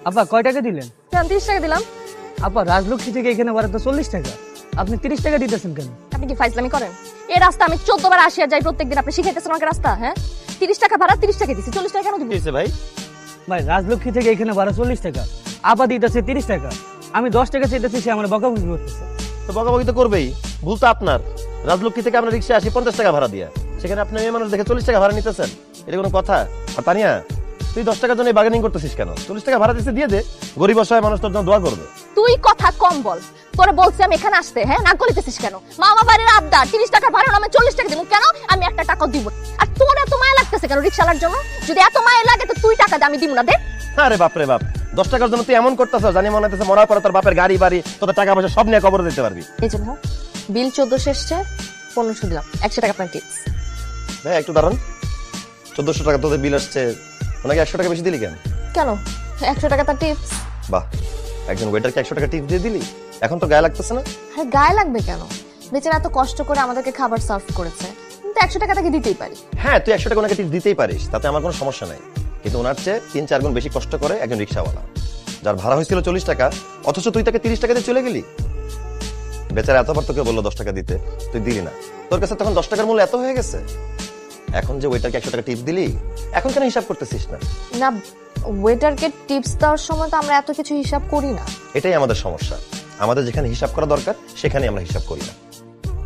আপা কয় টাকা দিলেন? 30 টাকা দিলাম। আপা রাজলক্ষ্মী থেকে এখানে ভাড়া তো 40 টাকা, আপনি 30 টাকা দিতেছেন কেন? আপনি কি ফাইজলামি করেন? এই রাস্তা আমি 14 বার আসি আর যাই প্রত্যেকদিন, আপনি শিখাইতেছেন আমাকে রাস্তা? হ্যাঁ, 30 টাকা ভাড়া, 30 টাকা দিছি, 40 টাকা কেন দিব? দিয়েছে ভাই? ভাই রাজলক্ষ্মী থেকে এখানে ভাড়া 40 টাকা, আপা দিতেছে 30 টাকা, আমি 10 টাকা চাইতেছি, সে আমার বকাবকি করতেছে। তো বকাবকি তো করবেই, ভুল তো আপনার। রাজলক্ষ্মী থেকে আমরা রিক্সা আসি 50 টাকা ভাড়া দিয়া, সেখানে আপনি মেয়ে মানুষ দেখে 40 টাকা ভাড়া নিতেছেন, এটা কোনো কথা? আর তানিয়া, তুই 10 টাকার জন্য বার্গেনিং করতেছিস কেন? 40 টাকা ভাড়া দিতে দিয়ে দে, গরিব অসহায় মানুষ তোর জন্য দোয়া করবে। তুই কথা কম বল। তোরে বলছি আমি এখানে আসতে, হ্যাঁ না করিতেছিস কেন? মামা বাড়ির আবদার, 30 টাকা ভাড়া আমি 40 টাকা দিব কেন? আমি একটা টাকা দিব। আর তোর এত মায়া লাগতেছে কেন রিকশালার জন্য? যদি এত মায়া লাগে তো তুই টাকা দে, আমি দিব না, দে। আরে বাপ রে বাপ, 10 টাকার জন্য তুই এমন করতেছ, জানি মনে হইতেছে মরার পরে তোর বাপের গাড়ি বাড়ি তোর টাকা পয়সা সব নিয়ে কবর দিতে পারবি। এই জন্য বিল 1400 এসছে, 1500 দিলাম, 100 টাকা আপনার টিপস। ভাই একটু দাঁড়ান, 1400 টাকা তোদের বিল আসছে, ওনাকে 100 টাকা বেশি দিলি কেন? কেন 100 টাকা তার টিপস? বাহ, একজন ওয়েটারকে 100 টাকা টিপ দিয়ে দিলি, এখন তো গায়ে লাগতেছে না? আরে গায়ে লাগবে কেন? বেচারা এত কষ্ট করে আমাদেরকে খাবার সার্ভ করেছে, কিন্তু 100 টাকা তাকে দিতেই পারি। হ্যাঁ, তুই 100 টাকা ওনাকে টিপ দিতেই পারিস, তাতে আমার কোনো সমস্যা নাই। কিন্তু ওনার চেয়ে 3-4 গুণ বেশি কষ্ট করে একজন রিক্সাওয়ালা, যার ভাড়া হয়েছিল 40 টাকা, অথচ তুই তাকে 30 টাকা দিয়ে চলে গেলি। বেচারা এতবার তোকে বললো 10 টাকা দিতে, তুই দিলি না। তোর কাছে তখন 10 টাকার মূল্য এত হয়ে গেছে, এখন যে ওয়েটারকে 100 টাকা টিপ দিলি, এখন কেন হিসাব করতেছিস না? না, ওয়েটারকে টিপস দেওয়ার সময় তো আমরা এত কিছু হিসাব করি না। এটাই আমাদের সমস্যা, আমাদের যেখানে হিসাব করা দরকার সেখানে আমরা হিসাব করি না।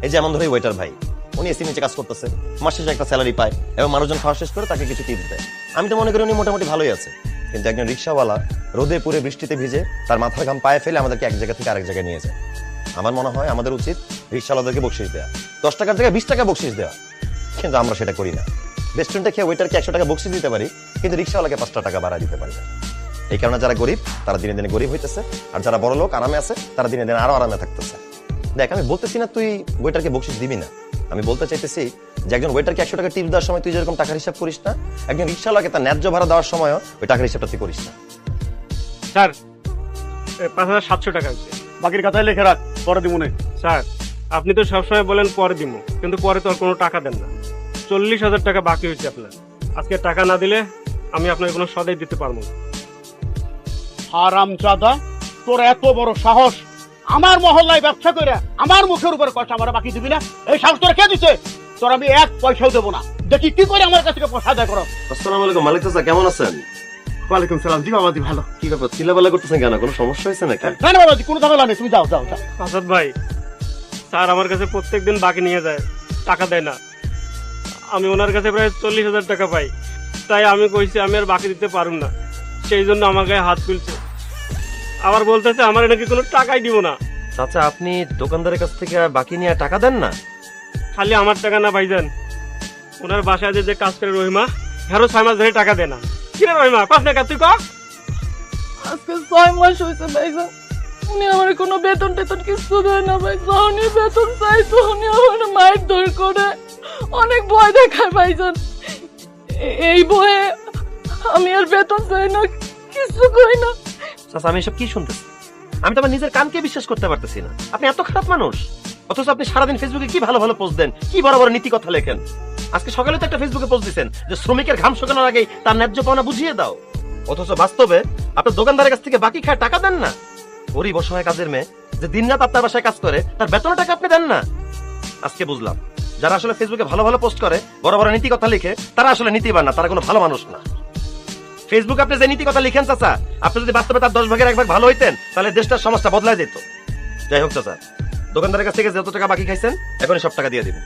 এই যে এমন ধরে ওয়েটার ভাই, উনি এসি নিচে কাজ করতেছে, মাস শেষে একটা স্যালারি পায় এবং মানুষজন খাওয়া শেষ করে তাকে কিছু টিপস দেয়। আমি তো মনে করি উনি মোটামুটি ভালোই আছে। কিন্তু একজন রিক্সাওয়ালা রোদে পুরে বৃষ্টিতে ভিজে তার মাথার ঘাম পায়ে ফেলে আমাদেরকে এক জায়গা থেকে আরেক জায়গায় নিয়ে যায়। আমার মনে হয় আমাদের উচিত রিক্সাওয়ালাদেরকে বকশিস দেওয়া, 10 টাকার জায়গায় 20 টাকা বকশিস দেওয়া, কিন্তু আমরা সেটা করি না। রেস্টুরেন্টে খেয়ে ওয়েটারকে 100 টাকা বকশিস দিতে পারি, কিন্তু রিক্সাওয়ালাকে 5 টাকা ভাড়া দিতে পারি না। এই কারণে যারা গরিব তারা দিনে দিনে গরিব হইতেছে, আর যারা বড় লোক আরামে আছে তারা দিনে দিনে আরো আরামে থাকতেছে। দেখ, আমি বলতেছি না তুই ওয়েটারকে বকশিস দিবি না, আমি বলতে চাইতেছি যে একজন ওয়েটারকে 100 টাকা টিপস দেওয়ার সময় তুই যেরকম টাকার হিসাব করিস না, একজন রিক্সাওয়ালাকে তার ন্যায্য ভাড়া দেওয়ার সময়ও ওই টাকার হিসাবটা তুই করিস না। স্যার 5700 টাকা হচ্ছে, বাকির কথাই লিখে রাখ, পরে দিব না। স্যার আপনি তো সবসময় বলেন পরে দিব, কিন্তু পরে তো আর কোনো টাকা দেন না। 40,000 টাকা বাকি হচ্ছে আপনার, আজকে টাকা না দিলে আমি আপনাকে কোনো সদাই দিতে পারবো না। হারামজাদা, তোর এত বড় সাহস, আমার মহল্লায় ব্যবসা করে আমার মুখের উপর কথা আমার বাকি দিবি না? এই সাহস তোর কে দিছে? তোর আমি 1 পয়সাও দেবো না। দেখি কি করে আমার কাছ থেকে পয়সা আদায় করো। আসসালামু আলাইকুম মালিক চাচা, কেমন আছেন? ওয়ালাইকুম সালাম। জি বাবাজি, ভালো। কি ব্যাপার, চিল্লাপাল্লা করতেছেন কেন? কোনো সমস্যা হয়েছে নাকি? না না বাবাজি, কোনো ঝামেলা নেই, তুমি যাও যাও যাও। আসাদ ভাই, স্যার আমার কাছে প্রত্যেকদিন বাকি নিয়ে যায়, টাকা দেয় না। আমি ওনার কাছে প্রায় 40,000 টাকা পাই, তাই আমি কইছি আমি আর বাকি দিতে পারুম না, সেই জন্য আমার গায়ে হাত তুলছে। আবার বলতেছে আমার নাকি কোনো টাকাই দিব না। চাচা, আপনি দোকানদারের কাছ থেকে বাকি নিয়ে টাকা দেন না? খালি আমার টাকা না ভাইজান, ওনার বাসায় যে কাজ করে রহিমা, হেরো 6 মাস ধরে টাকা দেয় না। কিরে রহিমা, পাঁচ টাকা তুই কর। আজকে 6 মাস হয়েছে ভাইজান, উনি আমার কোনো বেতন টেতন কিছু দেয় না ভাই। যখনই বেতন চাই তখনই আমার মায়ের দৌড় করে অনেক ভয় দেখায় ভাইজান। এই ভয়ে আমি আর বেতন চাই না, কিছু কই না। চাচা, আমি এসব কি শুনতেছি? আমি তো আমার নিজের কানকে বিশ্বাস করতে পারতেছি না। আপনি এত খারাপ মানুষ, অথচ আপনি সারাদিন ফেসবুকে কি ভালো ভালো পোস্ট দেন, কি বড় বড় নীতি কথা লেখেন। আজকে সকালে তো একটা ফেসবুকে পোস্ট দিচ্ছেন যে শ্রমিকের ঘাম শুকানোর আগেই তার ন্যায্য পাওনা বুঝিয়ে দাও, অথচ বাস্তবে আপনার দোকানদারের কাছ থেকে বাকি খায় টাকা দেন না। গরিব অসহায় কাজের মেয়ে যে দিনরাত আপনার বাসায় কাজ করে, তার বেতনের টাকা আপনি দেন না। আজকে বুঝলাম যারা আসলে ফেসবুকে ভালো ভালো পোস্ট করে, বড় বড় নীতি কথা লিখে, তারা আসলে নীতিবান না, তারা কোনো ভালো মানুষ না। ফেসবুকে আপনি যে নীতি কথা লিখেন চাচা, আপনি যদি বাস্তবে তার 10 ভাগের 1 ভাগ ভালো হইতেন, তাহলে দেশটার সমাজটা বদলায় যেত। যাই হোক চাচা, দোকানদারের কাছ থেকে যত টাকা বাকি খাইছেন এখনই সব টাকা দিয়ে দিবেন।